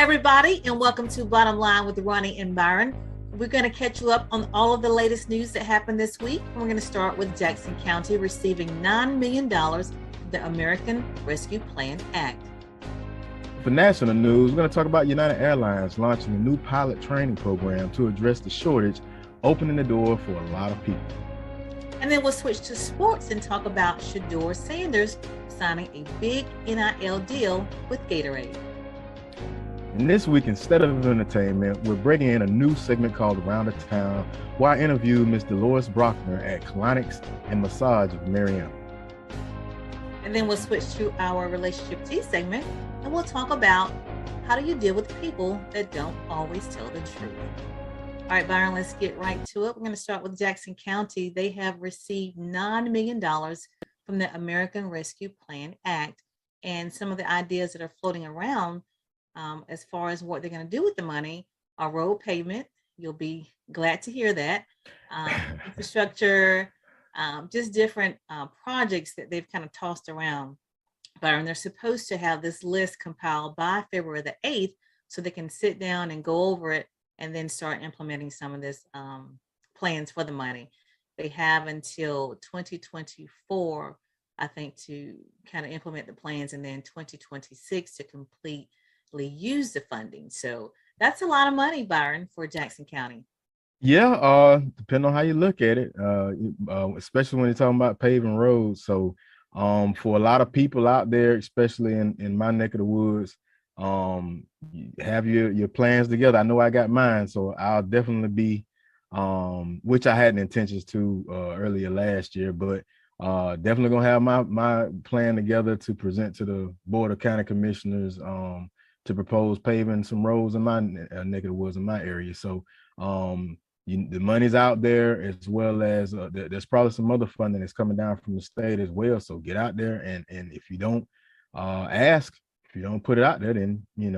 everybody, and welcome to Bottom Line with Roni and Byron. We're going to catch you up on all of the latest news that happened this week. We're going to start with Jackson County receiving $9 million from the American Rescue Plan Act. For national news, we're going to talk about United Airlines launching a new pilot training program to address the shortage, opening the door for a lot of people. And then we'll switch to sports and talk about Shedur Sanders signing a big NIL deal with Gatorade. And this week, instead of entertainment, we're bringing in a new segment called Around the Town, where I interview Ms. Dolores Brockner at Colonics and Massage of Marianna. And then we'll switch to our relationship tea segment, and we'll talk about how do you deal with people that don't always tell the truth. All right, Byron, let's get right to it. We're going to start with Jackson County. They have received $9 million from the American Rescue Plan Act, and some of the ideas that are floating around as far as what they're going to do with the money are road pavement. You'll be glad to hear that. Infrastructure, just different projects that they've kind of tossed around. Byron, they're supposed to have this list compiled by February the 8th so they can sit down and go over it and then start implementing some of this plans for the money. They have until 2024, I think, to kind of implement the plans, and then 2026 to completely use the funding. So that's a lot of money, Byron, for Jackson County. Yeah, depending on how you look at it, especially when you're talking about paving roads. So for a lot of people out there, especially in my neck of the woods, you have your plans together. I know I got mine, so I'll definitely be, which I had intentions to earlier last year, but definitely gonna have my plan together to present to the Board of County Commissioners to propose paving some roads in my neck of the woods in my area. So the money's out there, as well as there's probably some other funding that's coming down from the state as well. So get out there, and if you don't ask, if you don't put it out there, then you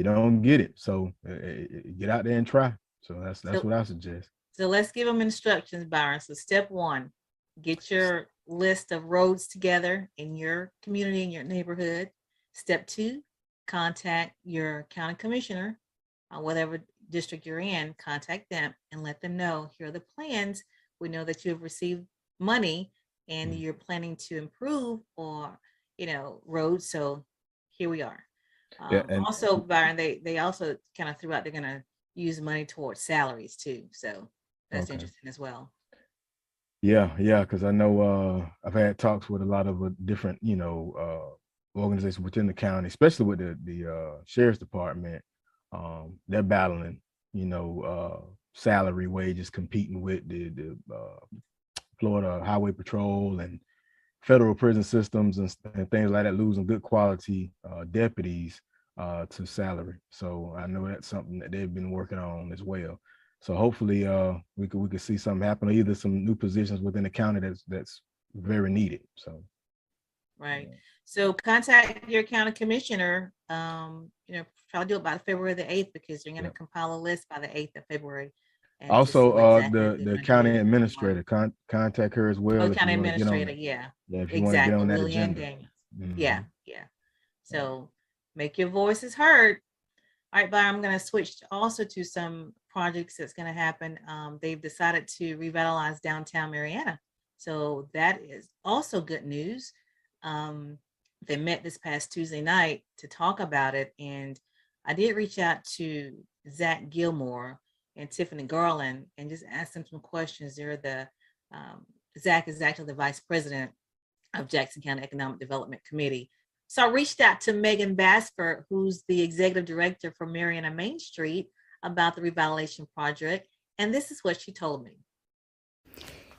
don't get it. So get out there and try. So that's what I suggest. So let's give them instructions, Byron. So step one, get your list of roads together in your community, in your neighborhood. Step two, contact your county commissioner, whatever district you're in, contact them and let them know, here are the plans. We know that you have received money and you're planning to improve or, roads. So here we are. Also, Byron, they also kind of threw out they're going to use money towards salaries too. So that's interesting as well. Yeah, because I know I've had talks with a lot of different, organizations within the county, especially with the sheriff's department. They're battling, salary wages, competing with the Florida Highway Patrol and federal prison systems and things like that, losing good quality deputies to salary. So I know that's something that they've been working on as well. So hopefully we could see something happen, or either some new positions within the county that's very needed. So right. So contact your county commissioner, probably do it by February the 8th, because you're going to compile a list by the 8th of February. Also, the county administrator, contact her as well. Oh, county administrator, yeah. If you want to get on that agenda. Yeah. So make your voices heard. All right, Byron, I'm going to switch also to some projects that's going to happen. They've decided to revitalize downtown Marianna. So that is also good news. They met this past Tuesday night to talk about it. And I did reach out to Zach Gilmore and Tiffany Garland and just ask them some questions. Zach is actually the vice president of Jackson County Economic Development Committee. So I reached out to Megan Basford, who's the executive director for Marianna Main Street, about the revitalization project. And this is what she told me.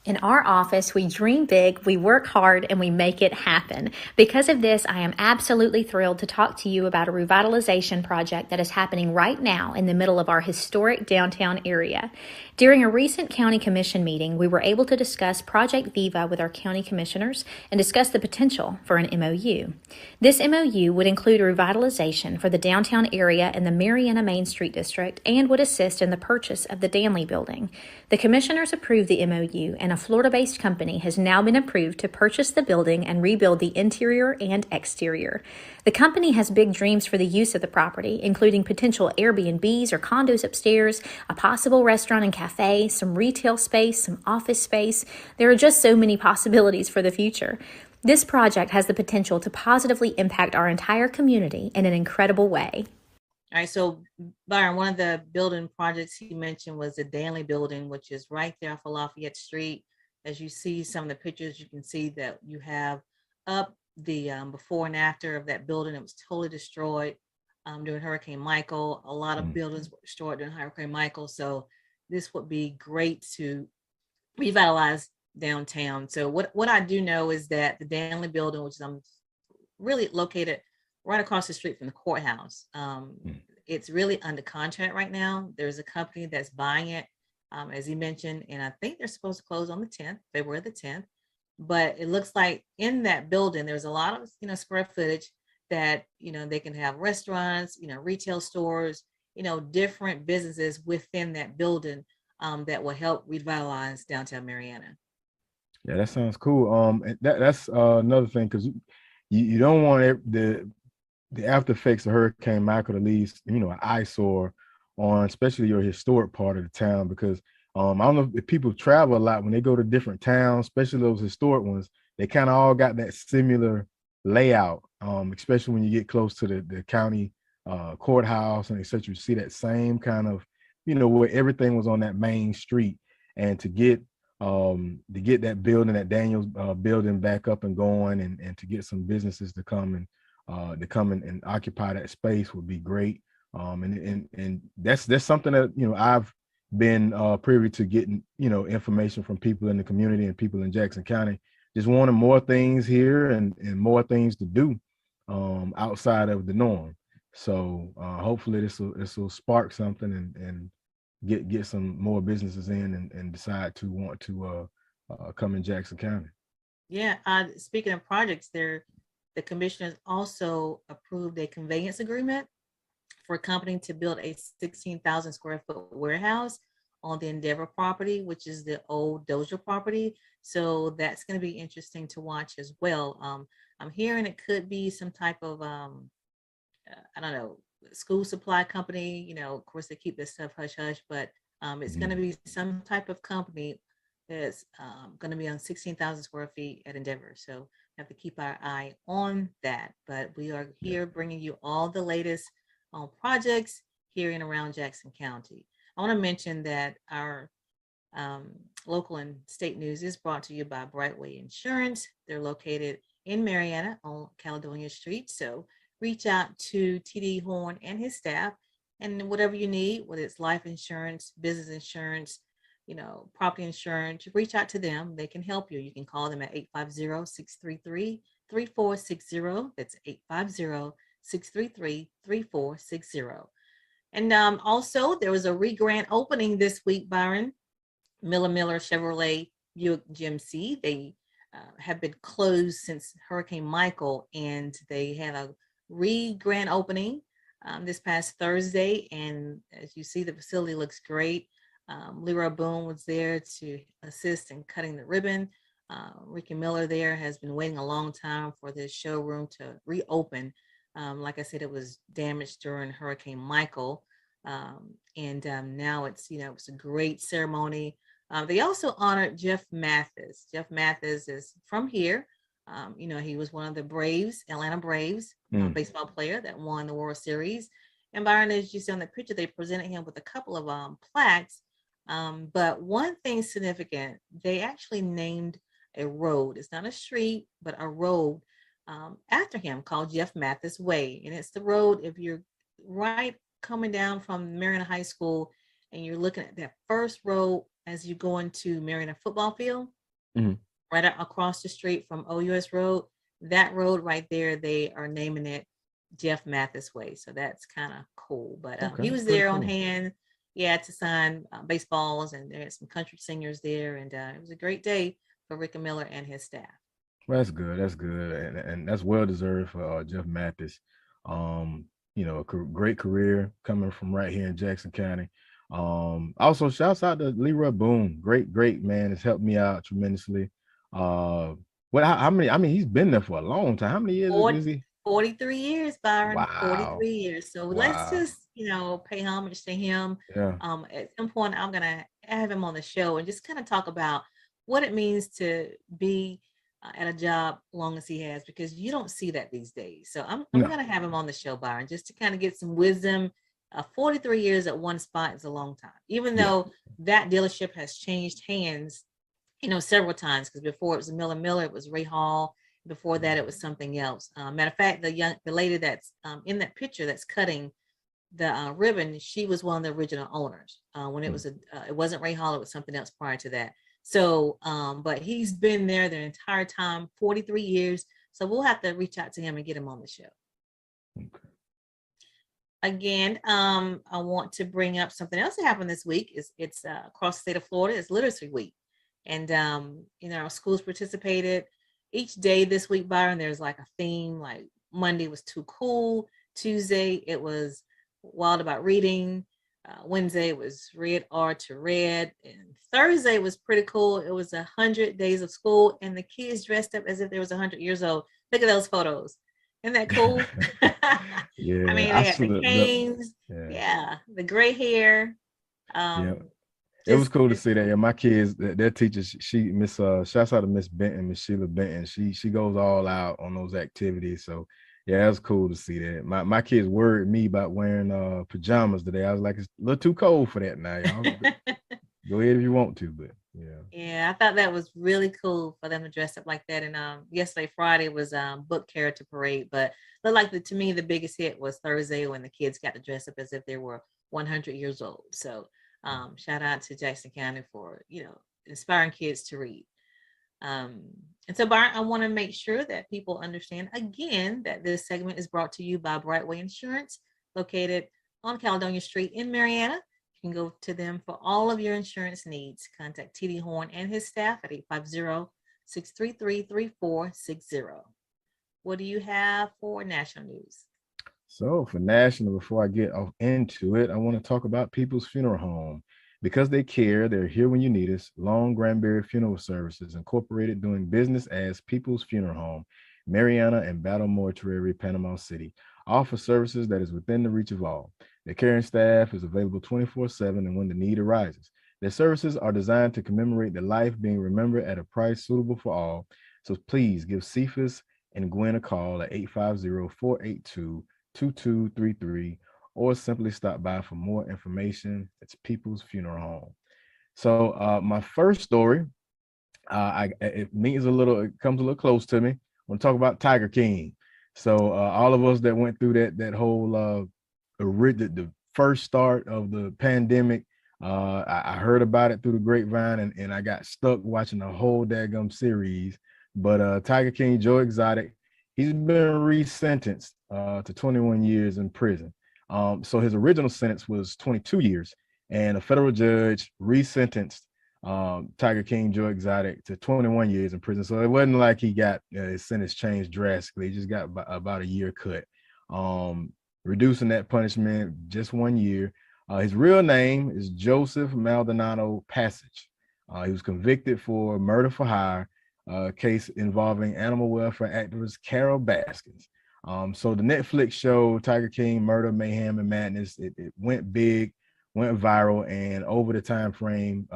In our office, we dream big, we work hard, and we make it happen. Because of this, I am absolutely thrilled to talk to you about a revitalization project that is happening right now in the middle of our historic downtown area. During a recent county commission meeting, we were able to discuss Project Viva with our county commissioners and discuss the potential for an MOU. This MOU would include a revitalization for the downtown area in the Marianna Main Street District and would assist in the purchase of the Danley Building. The commissioners approved the MOU, and a Florida-based company has now been approved to purchase the building and rebuild the interior and exterior. The company has big dreams for the use of the property, including potential Airbnbs or condos upstairs, a possible restaurant and cafe, some retail space, some office space. There are just so many possibilities for the future. This project has the potential to positively impact our entire community in an incredible way. All right, so Byron, one of the building projects he mentioned was the Danley building, which is right there off of Lafayette Street. As you see some of the pictures, you can see that you have up the before and after of that building. It was totally destroyed during Hurricane Michael. A lot of buildings were destroyed during Hurricane Michael. So this would be great to revitalize downtown. So what I do know is that the Danley building, which is really located right across the street from the courthouse. It's really under contract right now. There's a company that's buying it, as he mentioned, and I think they're supposed to close on the 10th, February the 10th. But it looks like in that building, there's a lot of, square footage that, they can have restaurants, retail stores, different businesses within that building that will help revitalize downtown Marianna. Yeah, that sounds cool. And that's another thing, because you don't want the after effects of Hurricane Michael to leave, an eyesore on especially your historic part of the town, because I don't know if people travel a lot when they go to different towns, especially those historic ones, they kind of all got that similar layout, especially when you get close to the county courthouse and etc. You see that same kind of, where everything was on that main street, and to get that building, that Daniels building back up and going, and to get some businesses to come and occupy that space would be great. And that's something that I've been privy to getting information from people in the community and people in Jackson County, just wanting more things here and more things to do outside of the norm. So hopefully this will spark something and get some more businesses in and decide to want to come in Jackson County. Yeah, speaking of projects, the commissioners also approved a conveyance agreement for a company to build a 16,000 square foot warehouse on the Endeavor property, which is the old Dozier property. So that's going to be interesting to watch as well. I'm hearing it could be some type of, I don't know, school supply company. Of course, they keep this stuff hush hush, but it's going to be some type of company that's going to be on 16,000 square feet at Endeavor. So we have to keep our eye on that. But we are here bringing you all the latest on projects here and around Jackson County. I want to mention that our local and state news is brought to you by Brightway Insurance. They're located in Marianna on Caledonia Street. So reach out to TD Horn and his staff, and whatever you need, whether it's life insurance, business insurance, property insurance, reach out to them. They can help you. You can call them at 850-633-3460. That's 850-633-3460. And also, there was a re-grant opening this week, Byron. Miller Chevrolet Buick GMC. They have been closed since Hurricane Michael, and they had a re-grant opening this past Thursday. And as you see, the facility looks great. Leroy Boone was there to assist in cutting the ribbon. Ricky Miller there has been waiting a long time for this showroom to reopen. Like I said, it was damaged during Hurricane Michael. And now it's a great ceremony. They also honored Jeff Mathis. Jeff Mathis is from here. He was one of the Braves, Atlanta Braves, baseball player that won the World Series. And Byron, as you see on the picture, they presented him with a couple of plaques. But one thing significant, they actually named a road. It's not a street, but a road after him called Jeff Mathis Way. And it's the road, if you're right coming down from Marianna High School and you're looking at that first road as you go into Marianna football field, right across the street from OUS Road, that road right there, they are naming it Jeff Mathis Way. So that's kind of cool. But he was there on hand, to sign baseballs, and there's some country singers there. And it was a great day for Rick Miller and his staff. Well, that's good. That's good. And that's well deserved for Jeff Mathis. A great career coming from right here in Jackson County. Also shouts out to Leroy Boone. Great man. Has helped me out tremendously. How many? I mean, he's been there for a long time. How many years is he? 43 years, Byron. Wow. 43 years. So let's Wow. just, pay homage to him. Yeah. At some point, I'm gonna have him on the show and just kind of talk about what it means to be at a job long as he has, because you don't see that these days. So I'm No. gonna have him on the show, Byron, just to kind of get some wisdom. 43 years at one spot is a long time, even Yeah. though that dealership has changed hands, several times, because before it was Miller Miller, it was Ray Hall. Before that, it was something else. Matter of fact, the lady that's in that picture that's cutting the ribbon, she was one of the original owners. When it wasn't Ray Hall, it was something else prior to that. So, but he's been there the entire time, 43 years. So we'll have to reach out to him and get him on the show. Okay. Again, I want to bring up something else that happened this week. It's across the state of Florida. It's Literacy Week, and our schools participated. Each day this week, Byron, there's like a theme. Like Monday was Too Cool. Tuesday it was Wild About Reading. Wednesday was Red R to Red, and Thursday was pretty cool. It was 100 days of school, and the kids dressed up as if they was 100 years old. Look at those photos. Isn't that cool? Yeah. I mean, they had the canes, the gray hair. Yeah. It was cool to see that. Yeah, my kids, their teachers, shouts out to Miss Benton, Miss Sheila Benton. She goes all out on those activities. So yeah, it was cool to see that. My kids worried me about wearing pajamas today. I was like, it's a little too cold for that now, y'all. Go ahead if you want to, but yeah. Yeah, I thought that was really cool for them to dress up like that. And yesterday, Friday, was book character parade, but looked like to me the biggest hit was Thursday when the kids got to dress up as if they were 100 years old. So shout out to Jackson County for inspiring kids to read. And so, Byron, I want to make sure that people understand again that this segment is brought to you by Brightway Insurance, located on Caledonia Street in Marianna. You can go to them for all of your insurance needs. Contact TD Horn and his staff at 850-633-3460. What do you have for national news? So for national, before I get off into it, I want to talk about People's Funeral Home. Because they care, they're here when you need us. Long Granbury Funeral Services, Incorporated, doing business as People's Funeral Home, Marianna and Battle Mortuary, Panama City. Offer services that is within the reach of all. Their caring staff is available 24/7 and when the need arises. Their services are designed to commemorate the life being remembered at a price suitable for all. So please give Cephas and Gwen a call at 850-482-2233 or simply stop by for more information. It's People's Funeral Home. So my first story, it comes a little close to me. I want to talk about Tiger King. So all of us that went through that whole the first start of the pandemic, I heard about it through the grapevine, and I got stuck watching the whole daggum series. But Tiger King, Joe Exotic, he's been resentenced to 21 years in prison. So his original sentence was 22 years, and a federal judge resentenced Tiger King, Joe Exotic, to 21 years in prison. So it wasn't like he got his sentence changed drastically. He just got about a year cut, reducing that punishment just 1 year. His real name is Joseph Maldonado Passage. He was convicted for murder for hire, case involving animal welfare activist Carol Baskins. So the Netflix show Tiger King, Murder, Mayhem, and Madness, it went big, went viral, and over the time frame,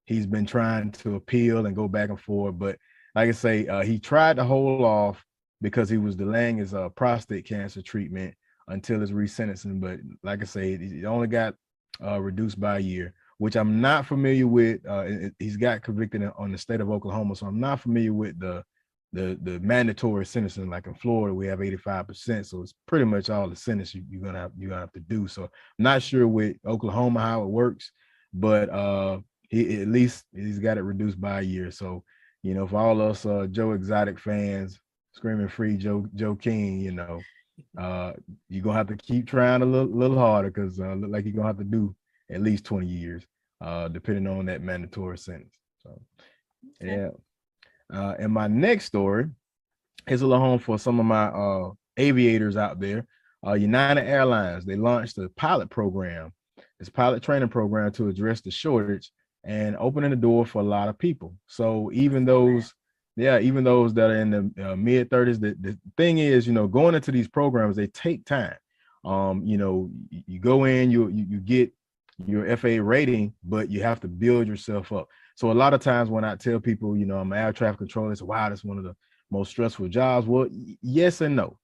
he's been trying to appeal and go back and forth. But like I say, he tried to hold off because he was delaying his prostate cancer treatment until his resentencing. But like I say, he only got reduced by a year, which I'm not familiar with. He's got convicted on the state of Oklahoma, so I'm not familiar with the mandatory sentencing. Like in Florida, we have 85%, so it's pretty much all the sentence you're gonna have to do. So I'm not sure with Oklahoma how it works, but he at least he's got it reduced by a year. So for all us Joe Exotic fans screaming free Joe King, you're gonna have to keep trying a little harder, because look like you're gonna have to do at least 20 years, depending on that mandatory sentence. So yeah. And my next story is a little home for some of my aviators out there. United Airlines, they launched a pilot program this pilot training program to address the shortage and opening the door for a lot of people. So even those, even those that are in the mid 30s, the thing is, going into these programs, they take time. You go in, you get your FAA rating, but you have to build yourself up. So a lot of times when I tell people, I'm an air traffic controller, it's wow, that's one of the most stressful jobs. Well, yes and no.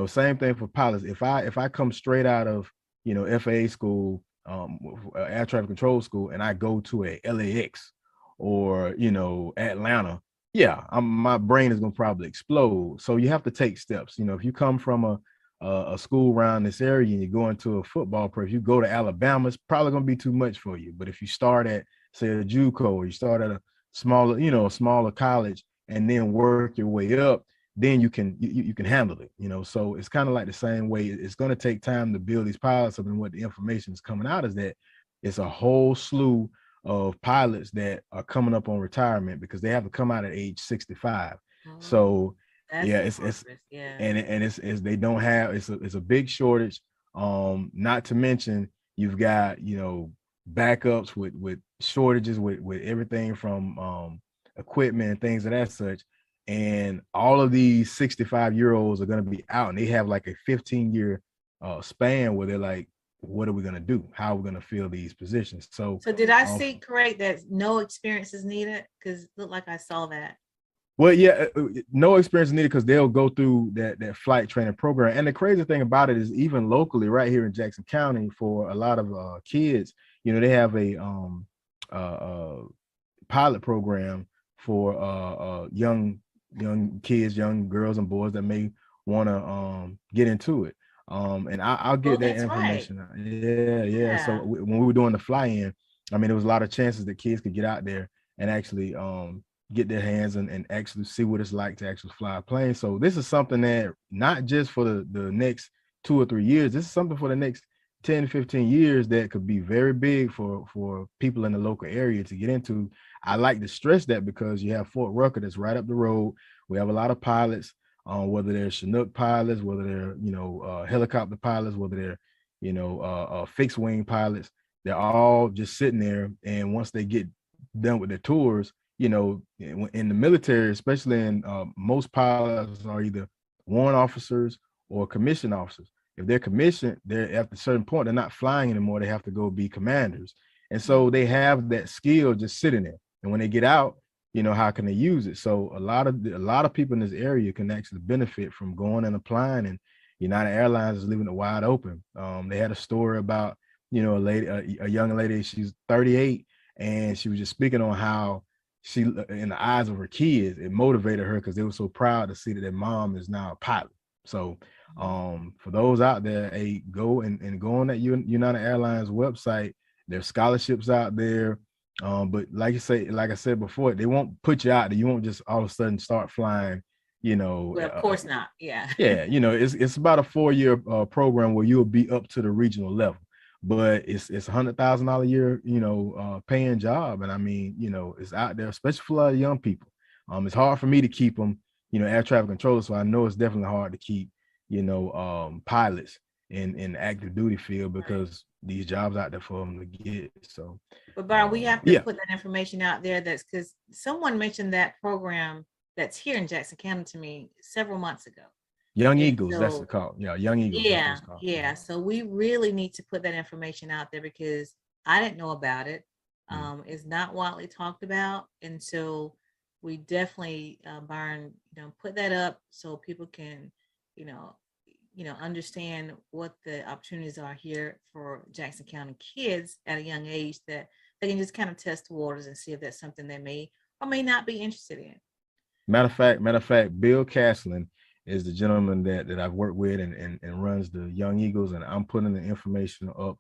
Same thing for pilots. If I come straight out of FAA school, air traffic control school, and I go to a LAX or Atlanta, my brain is gonna probably explode. So you have to take steps. If you come from a school around this area and you go into a football program, if you go to Alabama, it's probably gonna be too much for you. But if you start at, say, a JUCO, or you start at a smaller college and then work your way up, then you can handle it. So it's kind of like the same way. It's going to take time to build these pilots up, and what the information is coming out is that it's a whole slew of pilots that are coming up on retirement because they have to come out at age 65. So it's they don't have, it's a big shortage. Not to mention you've got backups with shortages with everything from equipment and things of that such. And all of these 65-year-olds are going to be out, and they have like a 15-year span where they're like, what are we going to do? How are we going to fill these positions? So did I see correct that no experience is needed? Because it looked like I saw that. Well, no experience needed because they'll go through that flight training program. And the crazy thing about it is, even locally, right here in Jackson County, for a lot of kids, they have a pilot program for young kids, young girls and boys that may want to get into it. And I'll get that information. Right. Yeah. So when we were doing the fly-in, I mean, there was a lot of chances that kids could get out there and actually get their hands and actually see what it's like to actually fly a plane. So this is something that not just for the next 2 or 3 years, this is something for the next 10, 15 years that could be very big for people in the local area to get into. I like to stress that because you have Fort Rucker that's right up the road. We have a lot of pilots, whether they're Chinook pilots, whether they're, helicopter pilots, whether they're, fixed wing pilots. They're all just sitting there. And once they get done with their tours, in the military, especially in most pilots are either warrant officers or commissioned officers. If they're commissioned, they're at a certain point, they're not flying anymore. They have to go be commanders. And so they have that skill just sitting there. And when they get out, how can they use it? So a lot of people in this area can actually benefit from going and applying, and United Airlines is leaving it wide open. They had a story about, a young lady, she's 38, and she was just speaking on how she, in the eyes of her kids, it motivated her because they were so proud to see that their mom is now a pilot. So for those out there, hey, go and go on that United Airlines website. There's scholarships out there. But like I said before, they won't put you out there. You won't just all of a sudden start flying, Well, of course not. Yeah. Yeah. It's about a 4-year program where you'll be up to the regional level, but it's $100,000 a year, paying job. And I mean, it's out there, especially for a lot of young people. It's hard for me to keep them, air traffic controllers. So I know it's definitely hard to keep, pilots in the active duty field because these jobs out there for them to get. So, but Byron, we have to put that information out there. That's because someone mentioned that program that's here in Jackson County to me several months ago. Young Eagles, that's the call. Yeah, Young Eagles. Yeah. So we really need to put that information out there because I didn't know about it. It's not widely talked about, and so we definitely, Byron, put that up so people can, understand what the opportunities are here for Jackson County kids at a young age, that they can just kind of test the waters and see if that's something they may or may not be interested in. Matter of fact, Bill Castlin is the gentleman that I've worked with and runs the Young Eagles, and I'm putting the information up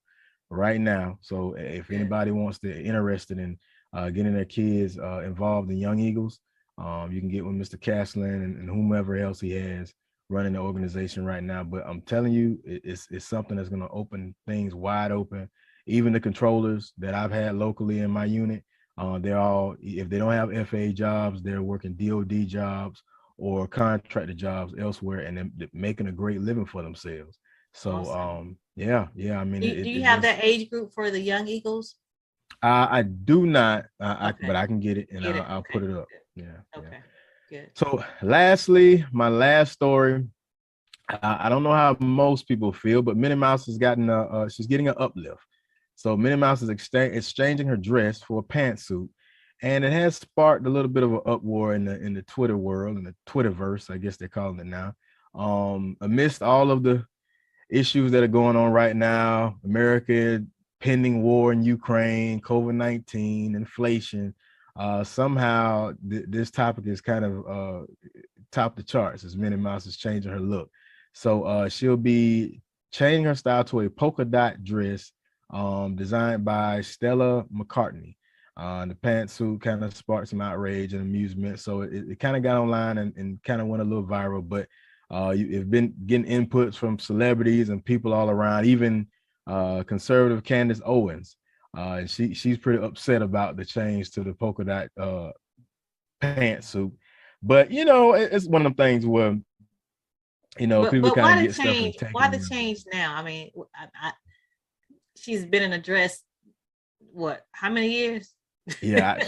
right now. So if anybody wants to interested in getting their kids involved in Young Eagles, you can get with Mr. Castlin and whomever else he has running the organization right now. But I'm telling you, it's something that's going to open things wide open. Even the controllers that I've had locally in my unit, they're all, if they don't have FAA jobs, they're working DOD jobs or contracted jobs elsewhere, and they're making a great living for themselves. So, awesome. Yeah. I mean, Do you have that age group for the young Eagles? I do not, but Okay. I can get it and Get it. I'll Okay. put it up. Good. Yeah. Okay. Good. So lastly, my last story. I don't know how most people feel, but Minnie Mouse has gotten she's getting an uplift. So Minnie Mouse is exchanging her dress for a pantsuit, and it has sparked a little bit of an uproar in the Twitter world, in the Twitterverse, I guess they're calling it now. Amidst all of the issues that are going on right now, America, pending war in Ukraine, COVID-19, inflation, somehow this topic is kind of top the charts as Minnie Mouse is changing her look. So she'll be changing her style to a polka dot dress designed by Stella McCartney. The pantsuit kind of sparked some outrage and amusement. So it kind of got online and kind of went a little viral, but you've been getting inputs from celebrities and people all around, even conservative Candace Owens. And she's pretty upset about the change to the polka dot pantsuit. But it's one of them things where people kind of why get the stuff and change? take Why it. the change now? I mean, she's been in a dress. What? How many years? Yeah.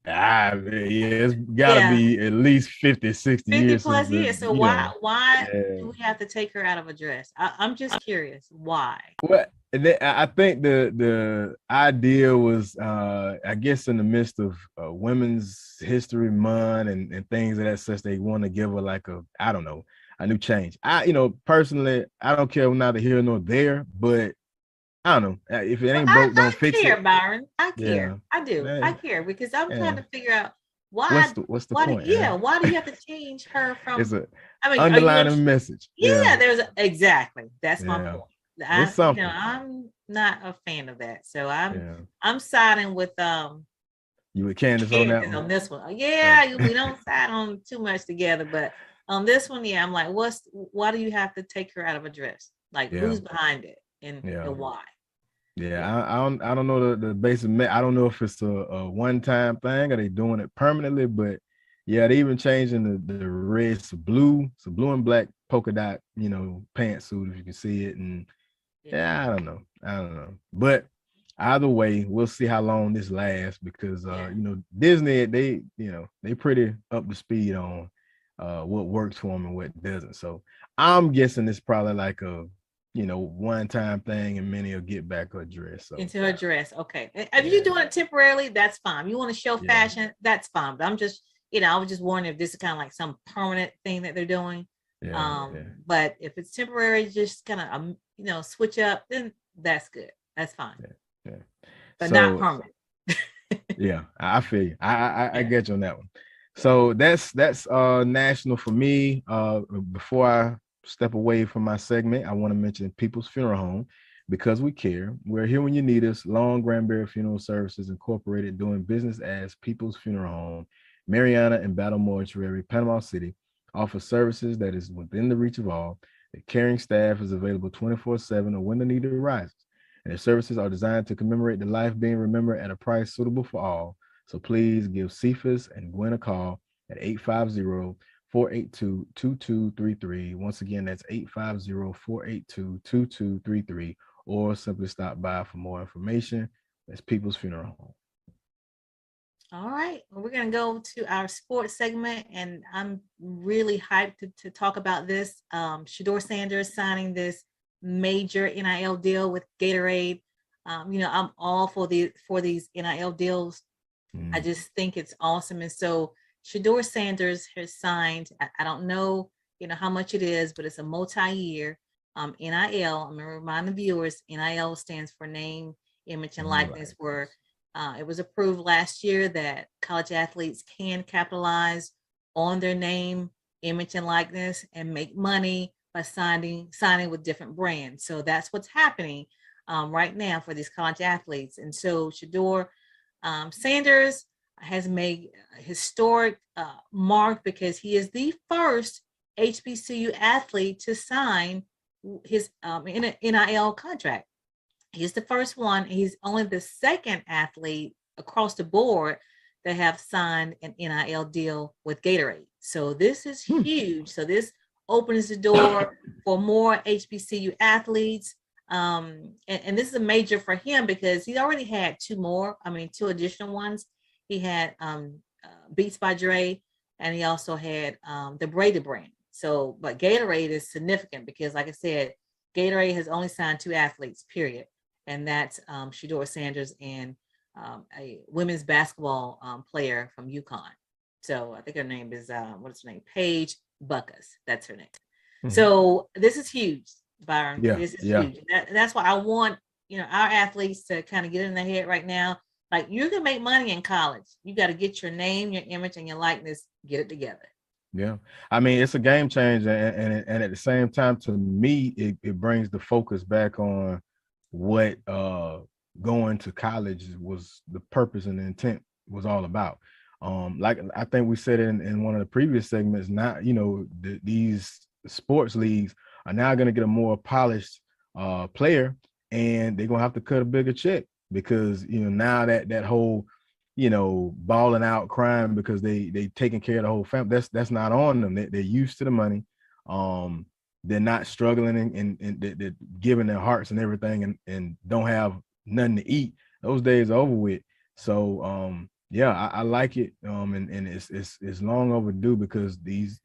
It's got to be at least 50, 60 50 years plus since years. So why do we have to take her out of a dress? I'm just curious. Why? Well, I think the idea was, I guess, in the midst of Women's History Month and things of that such, they want to give her like a new change. Personally, I don't care neither here nor there, but I don't know. If it ain't broke, don't fix it. I care, Byron. I care. Yeah. I do. I care because I'm trying to figure out why. What's the point? Why do you have to change her from? It's a underlining message. Yeah, exactly. That's my point. I'm not a fan of that. So I'm siding with you with Candace on that one? On this one. Yeah, we don't side on too much together, but on this one, I'm like, why do you have to take her out of a dress? Like, who's behind it and why? Yeah, I don't know the basic. I don't know if it's a one-time thing or they doing it permanently, but yeah, they even changing the red to blue, and black polka dot, pantsuit if you can see it, and I don't know, but either way, we'll see how long this lasts because Disney they pretty up to speed on what works for them and what doesn't. So I'm guessing it's probably like a one-time thing, and many will get back her dress. So into her dress. Okay. If you're doing it temporarily, that's fine. You want to show fashion, that's fine. But I'm just, I was just wondering if this is kind of like some permanent thing that they're doing. But if it's temporary, just kind of, switch up, then that's good. That's fine. Yeah. But not permanent. Yeah, I feel you. I get you on that one. So that's national for me. Before I step away from my segment, I want to mention People's Funeral Home. Because we care, we're here when you need us. Long Granbury Funeral Services Incorporated, doing business as People's Funeral Home, Marianna and Battle Mortuary, Panama City, offers services that is within the reach of all. The caring staff is available 24/7 or when the need arises. And their services are designed to commemorate the life being remembered at a price suitable for all. So please give Cephas and Gwen a call at 850-482-2233. Once again, that's 850-482-2233, or simply stop by for more information. That's People's Funeral Home. All right. Well, we're going to go to our sports segment, and I'm really hyped to talk about this. Shedur Sanders signing this major NIL deal with Gatorade. I'm all for these NIL deals. I just think it's awesome. And so Shedur Sanders has signed, I don't know, how much it is, but it's a multi-year NIL. I'm going to remind the viewers, NIL stands for name, image, and likeness, where it was approved last year that college athletes can capitalize on their name, image, and likeness and make money by signing with different brands. So that's what's happening right now for these college athletes. And so Shedur Sanders has made a historic mark because he is the first HBCU athlete to sign his NIL contract. He's the first one. He's only the second athlete across the board that have signed an NIL deal with Gatorade. So this is huge. So this opens the door for more HBCU athletes. And this is a major for him because he already had two additional ones. He had Beats by Dre, and he also had the Braided brand. So, but Gatorade is significant because, like I said, Gatorade has only signed 2 athletes, period. And that's Shedur Sanders and a women's basketball player from UConn. So I think her name is, what's her name? Paige Buckus. That's her name. Mm-hmm. So this is huge, Byron. Yeah, this is huge. That's why I want, our athletes to kind of get in their head right now. Like, you can make money in college. You got to get your name, your image, and your likeness, get it together. Yeah. I mean, it's a game changer. And at the same time, to me, it brings the focus back on what going to college was, the purpose and the intent was all about. Like I think we said in one of the previous segments, now, these sports leagues are now going to get a more polished player, and they're going to have to cut a bigger check because, now that whole, balling out, crying because they taking care of the whole family, that's not on them. They're used to the money. They're not struggling and they're giving their hearts and everything and don't have nothing to eat. Those days are over with. So I like it. And it's long overdue because these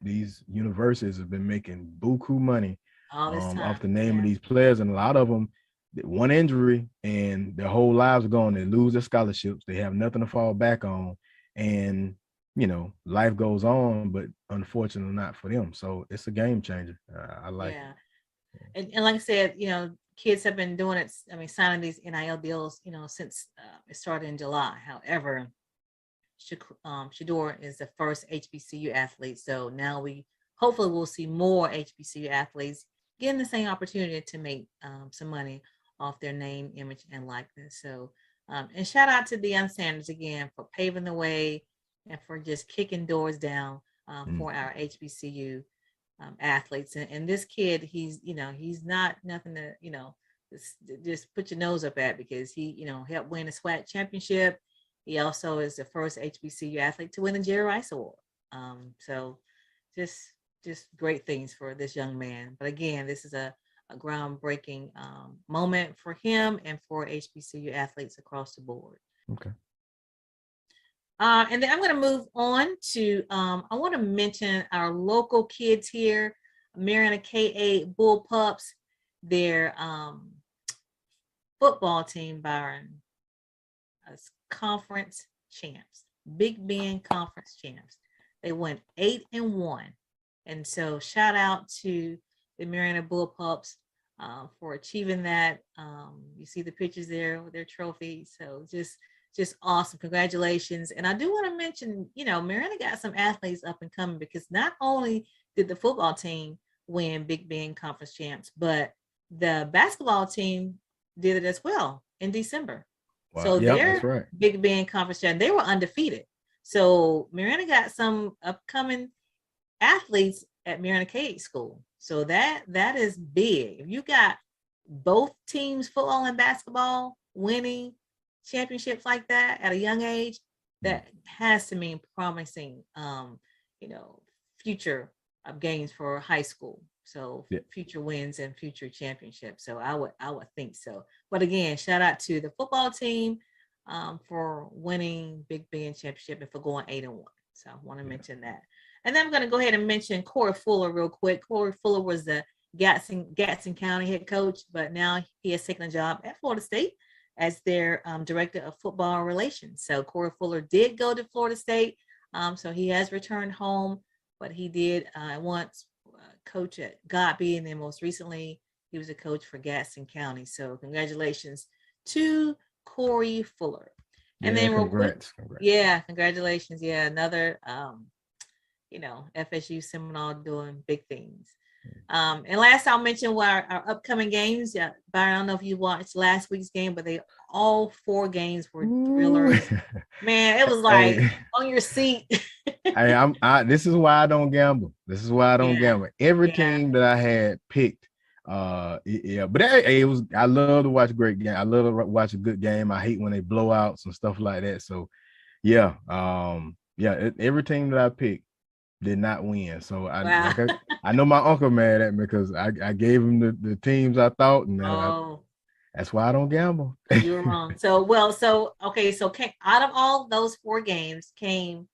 universities have been making buku money off the name of these players, and a lot of them, one injury and their whole lives are gone. They lose their scholarships. They have nothing to fall back on, and life goes on, but unfortunately not for them. So it's a game changer. I like it. And like I said, kids have been doing it. I mean, signing these NIL deals, since it started in July. However, Shedur is the first HBCU athlete. So now hopefully we'll see more HBCU athletes getting the same opportunity to make some money off their name, image, and likeness. So, and shout out to Deion Sanders again for paving the way and for just kicking doors down for our HBCU athletes. And this kid, he's not nothing to, just put your nose up at, because he, helped win the SWAC championship. He also is the first HBCU athlete to win the Jerry Rice Award. So just great things for this young man. But again, this is a groundbreaking moment for him and for HBCU athletes across the board. Okay. And then I'm going to move on to, I want to mention our local kids here, Marianna K8 Bull Pups, their football team, Byron, as conference champs, Big Bend conference champs. They went 8-1. And so shout out to the Marianna Bull Pups for achieving that. You see the pictures there with their trophy. So just awesome. Congratulations. And I do want to mention, Marianna got some athletes up and coming, because not only did the football team win Big Bend conference champs, but the basketball team did it as well in December. Wow. So they're right. Big Bend conference champs. They were undefeated. So Marianna got some upcoming athletes at Marianna K school. So that is big. If you got both teams, football and basketball, winning championships like that at a young age, that has to mean promising, future of games for high school. So future wins and future championships. So I would think so. But again, shout out to the football team for winning Big Bend championship and for going 8-1. So I want to mention that. And then I'm going to go ahead and mention Corey Fuller real quick. Corey Fuller was the Gadsden County head coach, but now he has taken a job at Florida State as their director of football relations. So Corey Fuller did go to Florida State. So he has returned home, but he did once coach at Godby, and then most recently he was a coach for Gadsden County. So congratulations to Corey Fuller. And then real quick, congratulations. Yeah, another FSU Seminole doing big things. And last I'll mention our upcoming games. Yeah, Byron, I don't know if you watched last week's game, but all 4 games were thrillers. Man, it was like on your seat. This is why I don't gamble. Gamble. Every team that I had picked, but it was. I love to watch a great game. I love to watch a good game. I hate when they blowouts and stuff like that. So, every team that I picked did not win. So I know my uncle mad at me because I gave him the teams I thought, and that's why I don't gamble. You were wrong. Okay, so out of all those 4 games came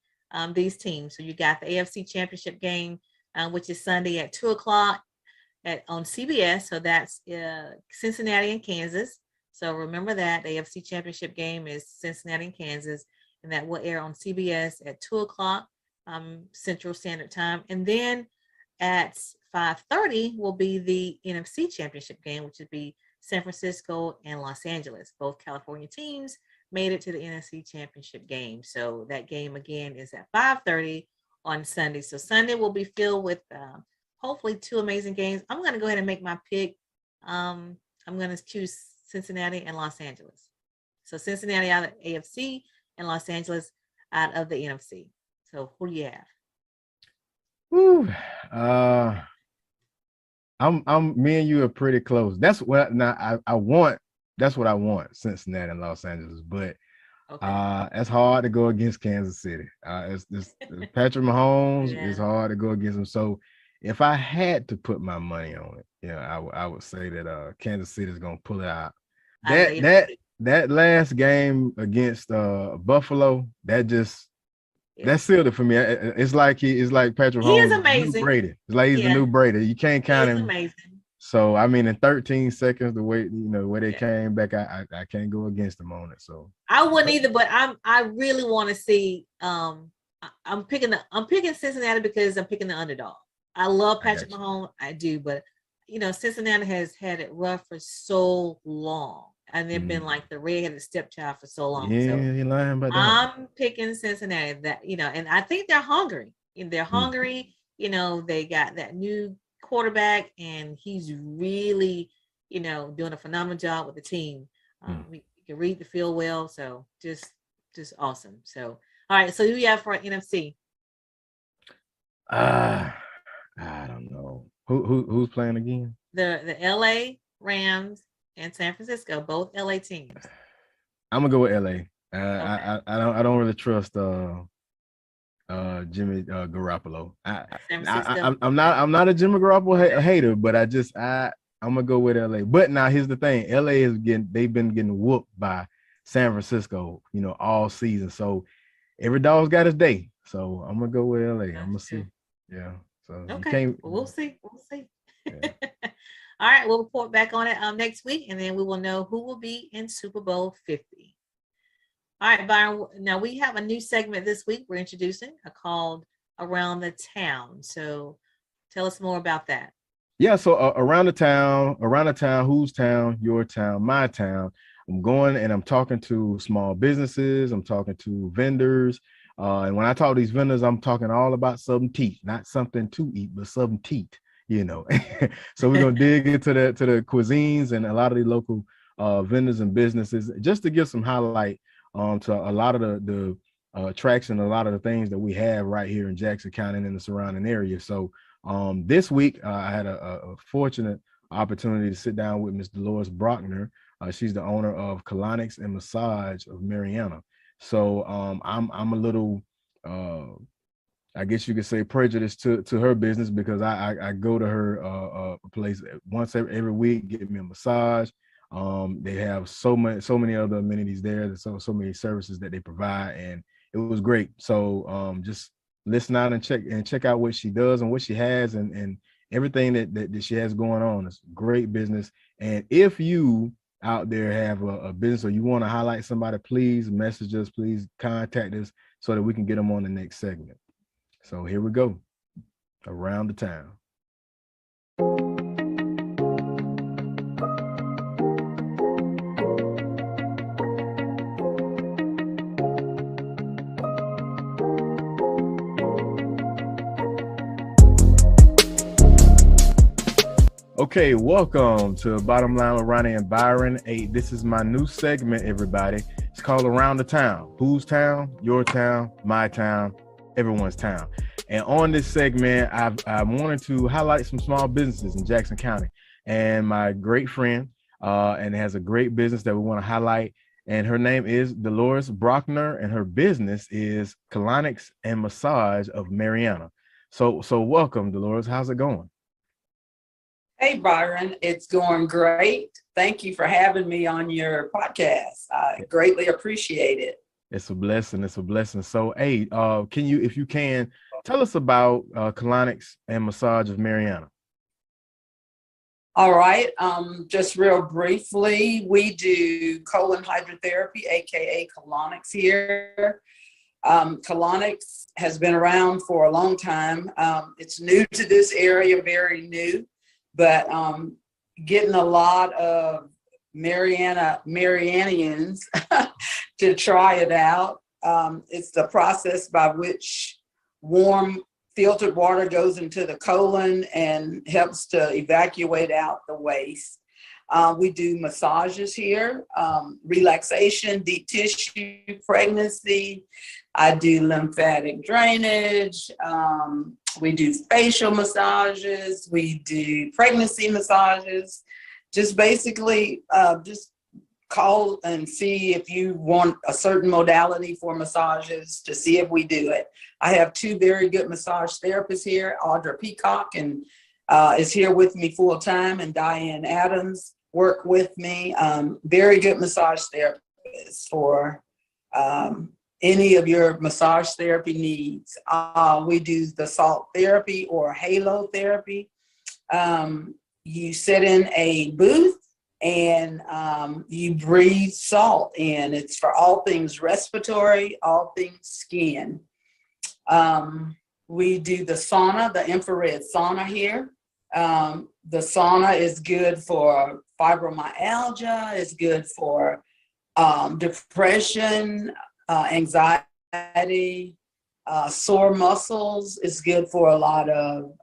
these teams. So you got the AFC Championship game, which is Sunday at 2:00 on CBS. So that's Cincinnati and Kansas. So remember that the AFC Championship game is Cincinnati and Kansas, and that will air on CBS at 2:00 Central Standard Time. And then at 5:30 will be the NFC Championship game, which would be San Francisco and Los Angeles. Both California teams made it to the NFC Championship game. So that game again is at 5:30 on Sunday. So Sunday will be filled with hopefully 2 amazing games. I'm going to go ahead and make my pick. I'm going to choose Cincinnati and Los Angeles. So Cincinnati out of AFC and Los Angeles out of the NFC. So who do you have? Woo. Me and you are pretty close. That's what I want. That's what I want, Cincinnati and Los Angeles. But it's hard to go against Kansas City. It's Patrick Mahomes. Yeah. It's hard to go against him. So if I had to put my money on it, I would say that Kansas City is gonna pull it out. That last game against Buffalo, that sealed it for me. It's like Patrick Mahomes. He is amazing. New Brady. It's like he's the new Brady. You can't count him. Amazing. So I mean, in 13 seconds, the way they came back, I can't go against them on it. So I wouldn't either. But I really want to see. I'm picking Cincinnati because I'm picking the underdog. I love Patrick Mahomes. I do, but Cincinnati has had it rough for so long. And they've been like the redheaded stepchild for so long. Yeah, you're lying about that. I'm picking Cincinnati. And I think they're hungry. They're hungry. They got that new quarterback, and he's really, doing a phenomenal job with the team. He can read the field well, so just awesome. So, all right. So, who do you have for NFC? I don't know. Who's playing again? The LA Rams and San Francisco, both LA teams. I'm gonna go with LA. I don't really trust Jimmy Garoppolo. I'm not a Jimmy Garoppolo hater, but I'm gonna go with LA. But now here's the thing: LA they've been getting whooped by San Francisco, all season. So every dog's got his day. So I'm gonna go with LA. I'm gonna see. Yeah. So okay, we'll see. Yeah. All right, we'll report back on it next week, and then we will know who will be in Super Bowl 50. All right, Byron. Now we have a new segment this week we're introducing called Around the Town. So tell us more about that. Yeah, so around the town, whose town, your town, my town. I'm going and I'm talking to small businesses. I'm talking to vendors. And when I talk to these vendors, I'm talking all about something teeth, not something to eat, but something teeth. So we're gonna dig into the cuisines and a lot of the local vendors and businesses, just to give some highlight to a lot of the attraction, a lot of the things that we have right here in Jackson County and in the surrounding area. So this week I had a fortunate opportunity to sit down with Ms. Dolores Brockner. She's the owner of Colonics and Massage of Marianna. So I'm a little I guess you could say prejudiced to her business, because I go to her place once every week, get me a massage. They have so many other amenities there. There's so many services that they provide, and it was great. So just listen out and check out what she does and what she has and everything that she has going on. It's great business. And if you out there have a business or you want to highlight somebody, please message us, please contact us so that we can get them on the next segment. So here we go, around the town. Okay, welcome to Bottom Line with Roni and Byron. This is my new segment, everybody. It's called Around the Town. Whose town? Your town, my town, everyone's town. And on this segment, I wanted to highlight some small businesses in Jackson County. And my great friend, and has a great business that we want to highlight. And her name is Dolores Brockner, and her business is Colonics and Massage of Marianna. So welcome, Dolores. How's it going? Hey, Byron, it's going great. Thank you for having me on your podcast. I greatly appreciate it. It's a blessing. It's a blessing. So, hey, can you, if you can, tell us about colonics and massage of Marianna? All right. Just real briefly, we do colon hydrotherapy, aka colonics here. Colonics has been around for a long time. It's new to this area, very new, but getting a lot of Mariannians to try it out. It's the process by which warm filtered water goes into the colon and helps to evacuate out the waste. We do massages here, relaxation, deep tissue, pregnancy. I do lymphatic drainage. We do facial massages. We do pregnancy massages. Just basically, just call and see if you want a certain modality for massages to see if we do it. I have two very good massage therapists here. Audra Peacock and is here with me full time, and Diane Adams work with me. Very good massage therapists for any of your massage therapy needs. We do the salt therapy or halo therapy. You sit in a booth and you breathe salt in. It's for all things respiratory, all things skin. We do the sauna, the infrared sauna here. The sauna is good for fibromyalgia, it's good for depression, anxiety, sore muscles. It's good for a lot of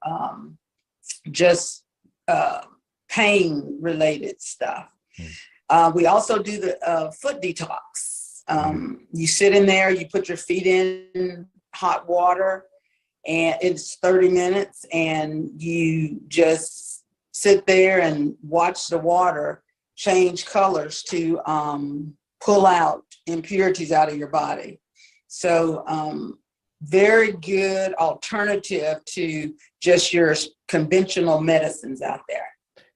just pain related stuff. We also do the foot detox. You sit in there, you put your feet in hot water, and it's 30 minutes, and you just sit there and watch the water change colors to pull out impurities out of your body. So very good alternative to just your conventional medicines out there.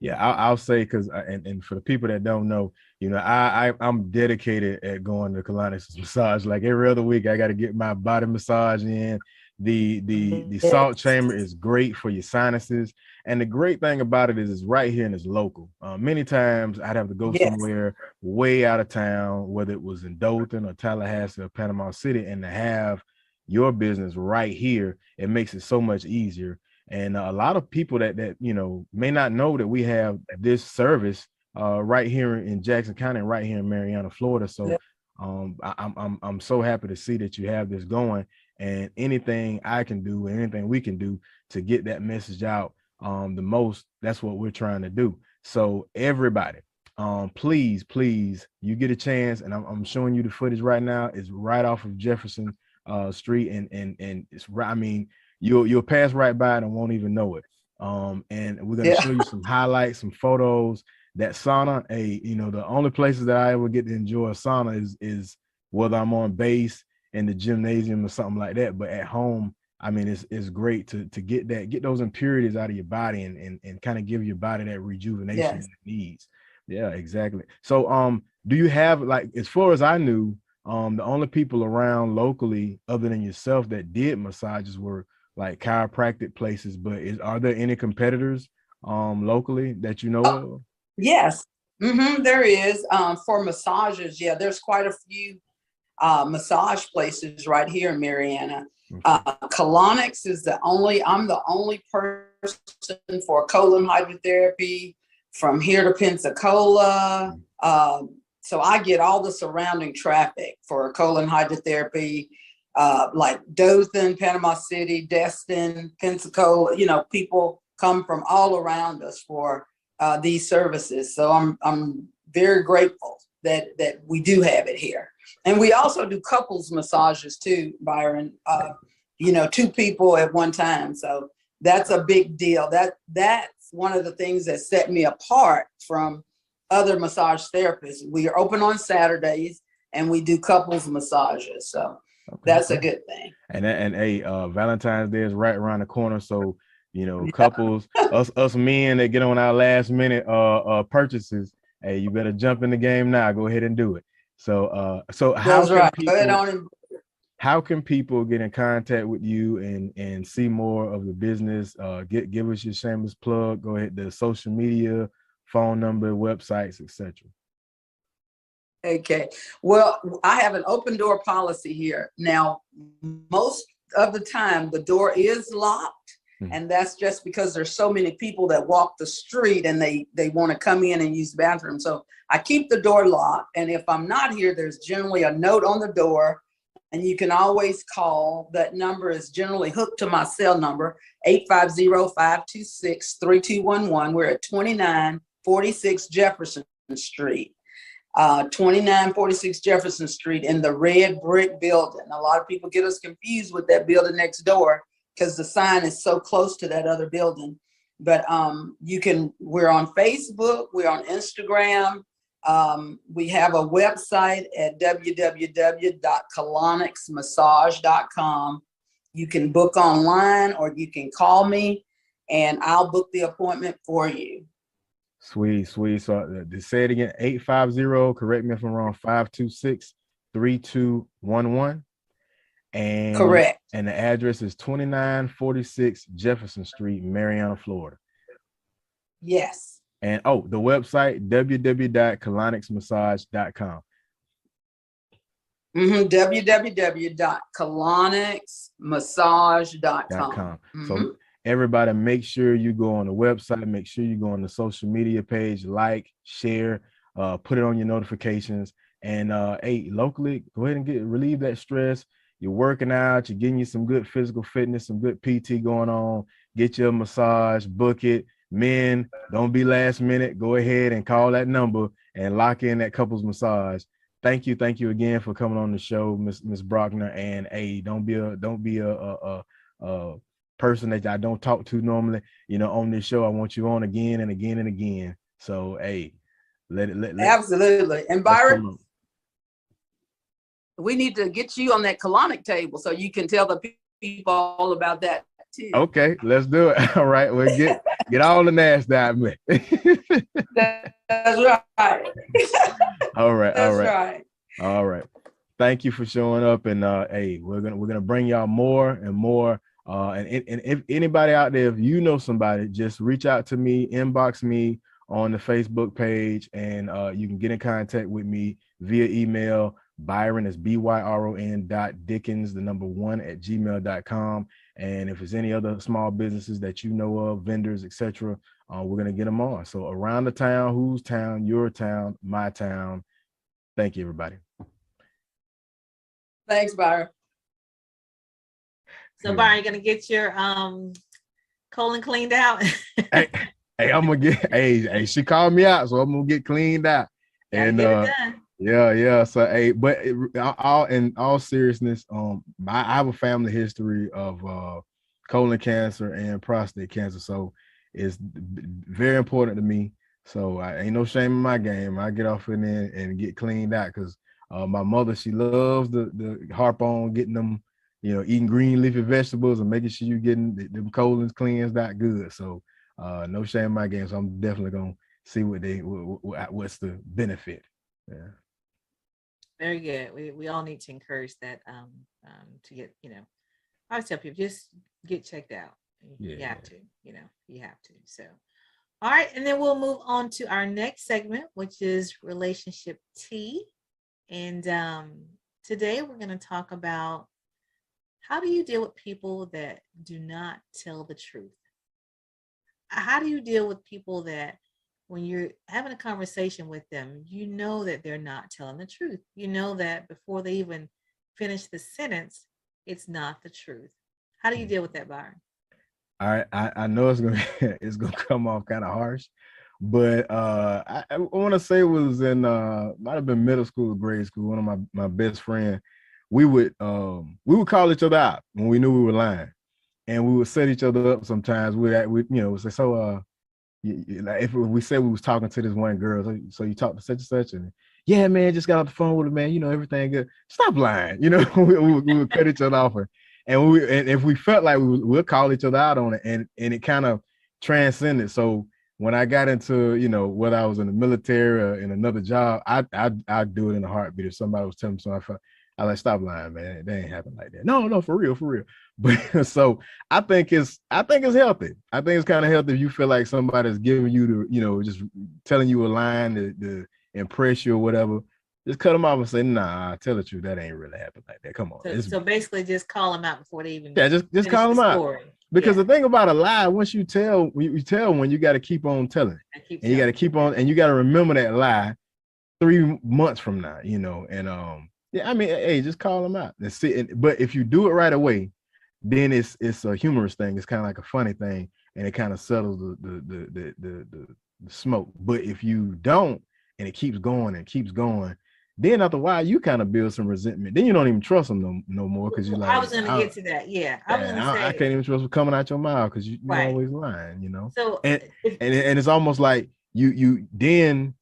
Yeah, I'll say, because and for the people that don't know, you know, I'm dedicated at going to colonics massage. Like every other week, I got to get my body massage in. The salt chamber is great for your sinuses, and the great thing about it is it's right here and it's local. Many times I'd have to go somewhere way out of town, whether it was in Dothan or Tallahassee or Panama City, and to have your business right here, it makes it so much easier. And a lot of people that you know may not know that we have this service right here in Jackson County and right here in Marianna, Florida. So I'm so happy to see that you have this going, and anything I can do and anything we can do to get that message out the most, that's what we're trying to do. So everybody, please, you get a chance, and I'm showing you the footage right now. It's right off of Jefferson Street, and it's right. I mean, you'll pass right by it and won't even know it. And we're gonna show you some highlights, some photos. That sauna, you know, the only places that I ever get to enjoy a sauna is whether I'm on base in the gymnasium or something like that. But at home, I mean, it's great to get those impurities out of your body and kind of give your body that rejuvenation it needs. Yeah, exactly. So do you have, like, as far as I knew, the only people around locally other than yourself that did massages were like chiropractic places, but are there any competitors locally that you know of? Yes, there is. For massages, there's quite a few massage places right here in Marianna. Colonics is I'm the only person for colon hydrotherapy from here to Pensacola. So I get all the surrounding traffic for colon hydrotherapy, like Dothan, Panama City, Destin, Pensacola. You know, people come from all around us for these services. So I'm very grateful that we do have it here. And we also do couples massages too, Byron, you know, two people at one time. So that's a big deal. That's one of the things that set me apart from other massage therapists. We are open on Saturdays and we do couples massages. So Okay, that's a cool. good thing. And hey, Valentine's Day is right around the corner. So, you know, couples, us men that get on our last minute purchases, hey, you better jump in the game now. Go ahead and do it. So That's right. Go ahead on and how can people get in contact with you and see more of the business? Give us your shameless plug. Go ahead, the social media, phone number, websites, etc. Okay. Well, I have an open door policy here. Now, most of the time the door is locked, and that's just because there's so many people that walk the street and they want to come in and use the bathroom. So I keep the door locked, and if I'm not here, there's generally a note on the door, and you can always call. That number is generally hooked to my cell number, 850-526-3211. We're at 2946 Jefferson Street. 2946 Jefferson Street in the red brick building. A lot of people get us confused with that building next door because the sign is so close to that other building. But we're on Facebook, we're on Instagram. We have a website at www.colonicsmassage.com. You can book online or you can call me and I'll book the appointment for you. Sweet. So to say it again, 850, correct me if I'm wrong, 526-3211. And correct. And the address is 2946 Jefferson Street, Marianna, Florida. Yes. And the website, www.colonicsmassage.com. www.colonicsmassage.com. So everybody, make sure you go on the website, make sure you go on the social media page, like, share, put it on your notifications. And hey, locally, go ahead and relieve that stress. You're working out, you're getting you some good physical fitness, some good PT going on. Get your massage, book it. Men, don't be last minute. Go ahead and call that number and lock in that couples massage. Thank you again for coming on the show, Miss Brockner. And hey, don't be a person that I don't talk to normally. You know, on this show, I want you on again and again and again. So hey, let absolutely. And Byron, we need to get you on that colonic table so you can tell the people all about that too. Okay, let's do it. All right, we'll get all the NASDAQ. That's right. All right. That's right. All right. Thank you for showing up. And hey, we're gonna bring y'all more and more. And if anybody out there, if you know somebody, just reach out to me, inbox me on the Facebook page, and you can get in contact with me via email. Byron is byron.dickens1@gmail.com. And if there's any other small businesses that you know of, vendors, etc., we're gonna get them on. So around the town, whose town, your town, my town. Thank you, everybody. Thanks, Byron. So Byron, you're gonna get your colon cleaned out. hey, I'm gonna get. Hey, she called me out, so I'm gonna get cleaned out. And get it done. Yeah. So hey, but in all seriousness, I have a family history of colon cancer and prostate cancer, so it's very important to me. So I ain't no shame in my game. I get off in there and get cleaned out because my mother, she loves the harp on getting them, you know, eating green leafy vegetables and making sure you getting them colons cleansed out good. So no shame in my game. So I'm definitely gonna see what's the benefit. Yeah. Very good. We all need to encourage that to get, you know, I always tell people just get checked out. You have to, you have to. So, all right. And then we'll move on to our next segment, which is relationship tea. And today we're going to talk about how do you deal with people that do not tell the truth? How do you deal with people that when you're having a conversation with them, you know that they're not telling the truth. You know that before they even finish the sentence, it's not the truth. How do you deal with that, Byron? All right, I know it's gonna come off kind of harsh, but I want to say it was in might have been middle school or grade school. One of my best friend, we would call each other out when we knew we were lying, and we would set each other up. Sometimes we you know say, so like if we said we was talking to this one girl, so you talked to such and such, and yeah, man, just got off the phone with her, man. Everything good. Stop lying. We would cut each other off, and if we felt like we'll call each other out on it, and it kind of transcended. So when I got into, whether I was in the military or in another job, I'd do it in a heartbeat. If somebody was telling me something, I like, stop lying, man. They ain't happen like that. No, for real. But so I think it's healthy. I think it's kind of healthy if you feel like somebody's giving you just telling you a line to impress you or whatever. Just cut them off and say, nah, tell the truth. That ain't really happened like that. Come on. So basically just call them out before they even just call them out. Because the thing about a lie, once you tell when you got to keep on telling it. And you got to keep on, and you got to remember that lie 3 months from now, and yeah, I mean, hey, just call them out and see. But if you do it right away, then it's a humorous thing. It's kind of like a funny thing, and it kind of settles the smoke. But if you don't, and it keeps going and keeps going, then after a while you kind of build some resentment. Then you don't even trust them no more because you're like, I was going to get to that. Yeah, I was going to say, I can't even trust what's coming out your mouth because you're always lying. So and it's almost like you kind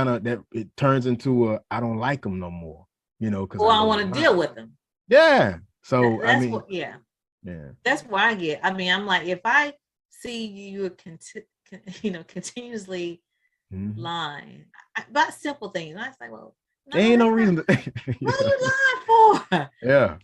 of that it turns into a I don't like them no more. Because I want to deal with them. Yeah. So that's that's where I get. I mean, I'm like, if I see you continuously lying about simple things, I say, well, there ain't no reason to. What are you lying for? Yeah.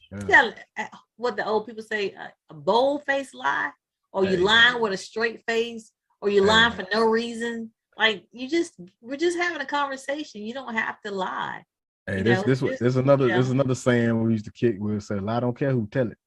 What the old people say, a bold-faced lie, or you lying with a straight face, or you lying for no reason. Like we're just having a conversation. You don't have to lie. Hey, there's another saying we used to kick. We'll say, "Lie, don't care who tell it."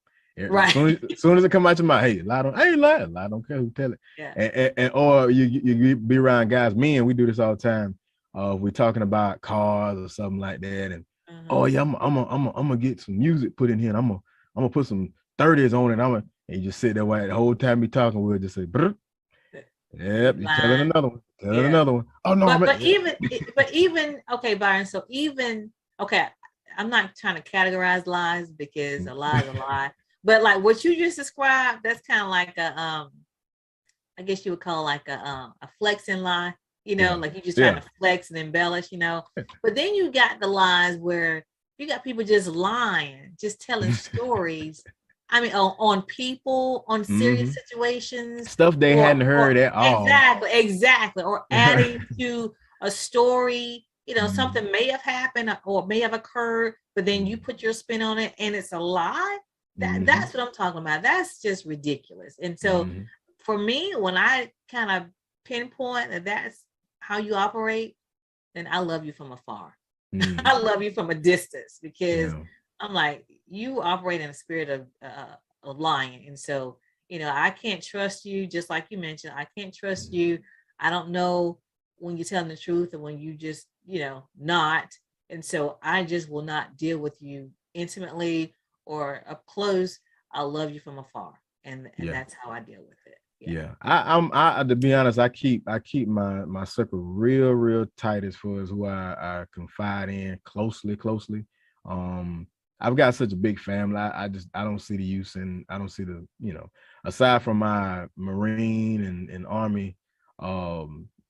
Right. As soon as it come out your mouth, hey, I ain't lying. Lie, don't care who tell it. Yeah. And or you be around guys. Men, we do this all the time. We're talking about cars or something like that, and oh yeah, I'm gonna get some music put in here, and I'm gonna put some 30s on it. And you just sit there while the whole time we talking, we'll just say, Brr. Yep, you're telling another one. Another one. Oh no, but even okay, Byron. So I'm not trying to categorize lies because a lie is a lie. But like what you just described, that's kind of like I guess you would call like a flexing lie. Like you just trying to flex and embellish. But then you got the lies where you got people just lying, just telling stories. I mean, on people, on serious situations, stuff they hadn't heard at all. Exactly. Or adding to a story, something may have happened or may have occurred, but then you put your spin on it and it's a lie. That's what I'm talking about. That's just ridiculous. And so for me, when I kind of pinpoint that that's how you operate, then I love you from afar. I love you from a distance because I'm like, you operate in a spirit of lying. And so, I can't trust you, just like you mentioned. I can't trust you. I don't know when you're telling the truth and when you just, not. And so I just will not deal with you intimately or up close. I love you from afar. And that's how I deal with it. Yeah. I to be honest, I keep my circle real tight as far as who I confide in closely. I've got such a big family. I don't see the use, and I don't see the, aside from my Marine and Army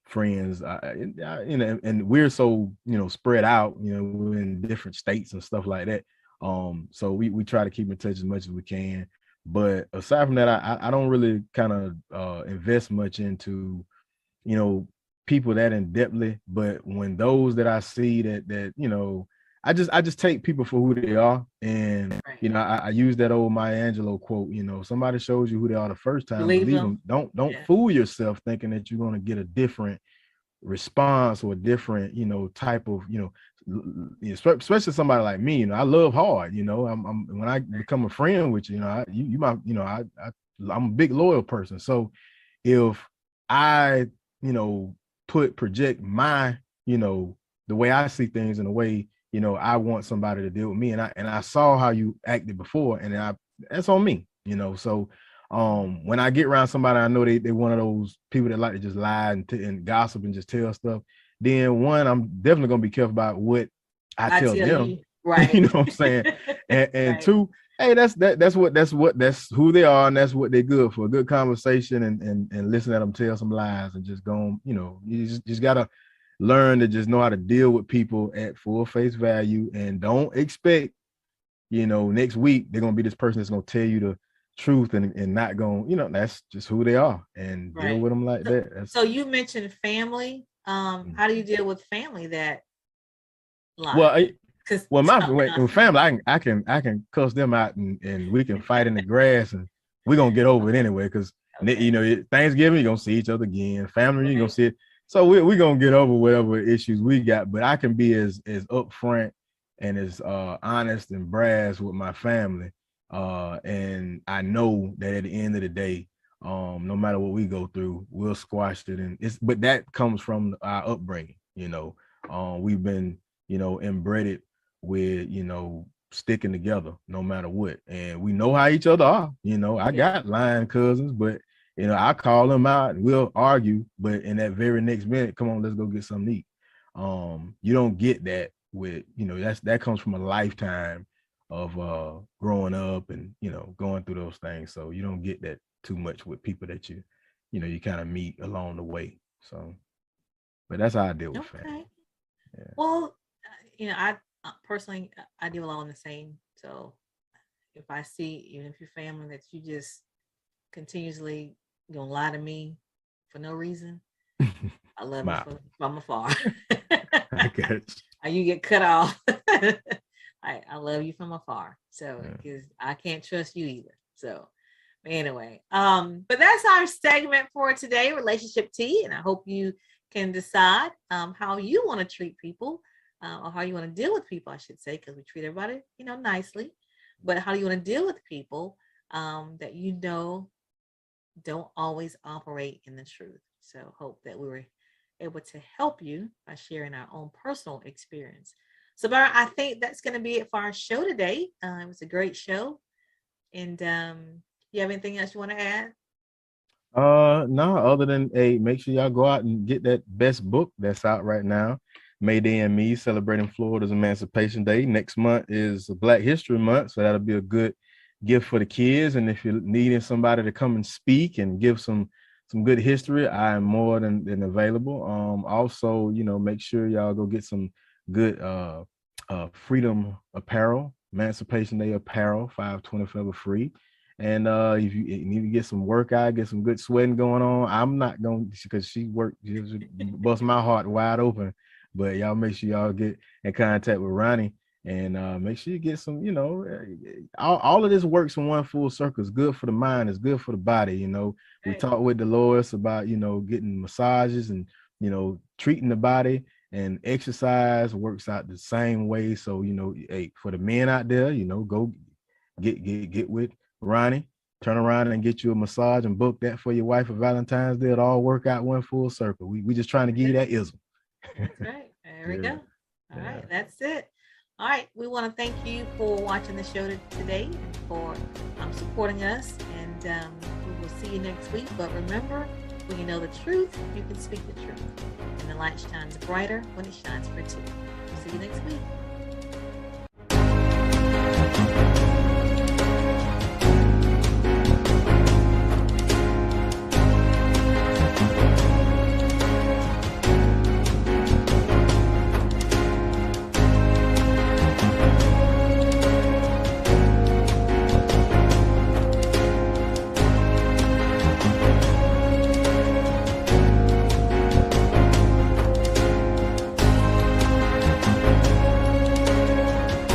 friends, and we're so, spread out, we're in different states and stuff like that. So we try to keep in touch as much as we can. But aside from that, I don't really kind of invest much into, people that in depthly. But when those that I see that I just take people for who they are. And, I use that old Maya Angelou quote, somebody shows you who they are the first time, believe them. Don't fool yourself thinking that you're going to get a different response or a different, type of, especially somebody like me, I love hard, I'm when I become a friend with you, I'm a big loyal person. So if I, project my, the way I see things in a way, I want somebody to deal with me, and I saw how you acted before, and that's on me, so when I get around somebody, I know they one of those people that like to just lie and gossip and just tell stuff. Then one, I'm definitely gonna be careful about what I tell them. Right. You know what I'm saying? And Right. two, hey, that's who they are, and that's what they're good for. A good conversation and listen to them tell some lies and just go, you just gotta learn to just know how to deal with people at full face value, and don't expect, next week they're gonna be this person that's gonna tell you the truth and not going, that's just who they are, and deal Right. with them like that. So you mentioned family. How do you deal with family that lie? Well, my family, I can cuss them out and we can fight in the grass and we're gonna get over it anyway. Because Thanksgiving, you're gonna see each other again. Family, you're gonna see it. So we're gonna get over whatever issues we got. But I can be as upfront and as honest and brass with my family. And I know that at the end of the day, no matter what we go through, we'll squash it. But that comes from our upbringing. We've been, inbred with, sticking together no matter what. And we know how each other are. I got lying cousins, but I call them out and we'll argue, but in that very next minute, come on, let's go get something to eat. You don't get that with, that comes from a lifetime of growing up and going through those things. So you don't get that too much with people that you kind of meet along the way. So, but that's how I deal with family. Yeah. Well, I personally, I deal along the same. So if I see, even if your family that you just continuously gonna lie to me for no reason, I love you from afar. I guess. You get cut off. I love you from afar. So because I can't trust you either. So anyway, but that's our segment for today, relationship tea, and I hope you can decide how you want to treat people, or how you want to deal with people, I should say, because we treat everybody, nicely. But how do you want to deal with people that don't always operate in the truth? So hope that we were able to help you by sharing our own personal experience. So, Byron, I think that's going to be it for our show today. It was a great show. And you have anything else you want to add? No, other than make sure y'all go out and get that best book that's out right now, Mayday and Me, Celebrating Florida's Emancipation Day. Next month is Black History Month, so that'll be a good gift for the kids. And if you're needing somebody to come and speak and give some good history, I am more than available. Also, make sure y'all go get some good freedom apparel, Emancipation Day apparel, $5.20 for free. And if you need to get some workout, get some good sweating going on, I'm not going to, because she bust my heart wide open. But y'all make sure y'all get in contact with Roni and make sure you get some, all of this works in one full circle. It's good for the mind. It's good for the body. We talked with Dolores about, getting massages and, treating the body, and exercise works out the same way. So, for the men out there, go get with Roni, turn around and get you a massage and book that for your wife for Valentine's Day. It all work out one full circle. We just trying to give you that ism. That's right. There we go. All right. That's it. All right. We want to thank you for watching the show today and for supporting us. And we will see you next week. But remember, when you know the truth, you can speak the truth. And the light shines brighter when it shines for two. See you next week.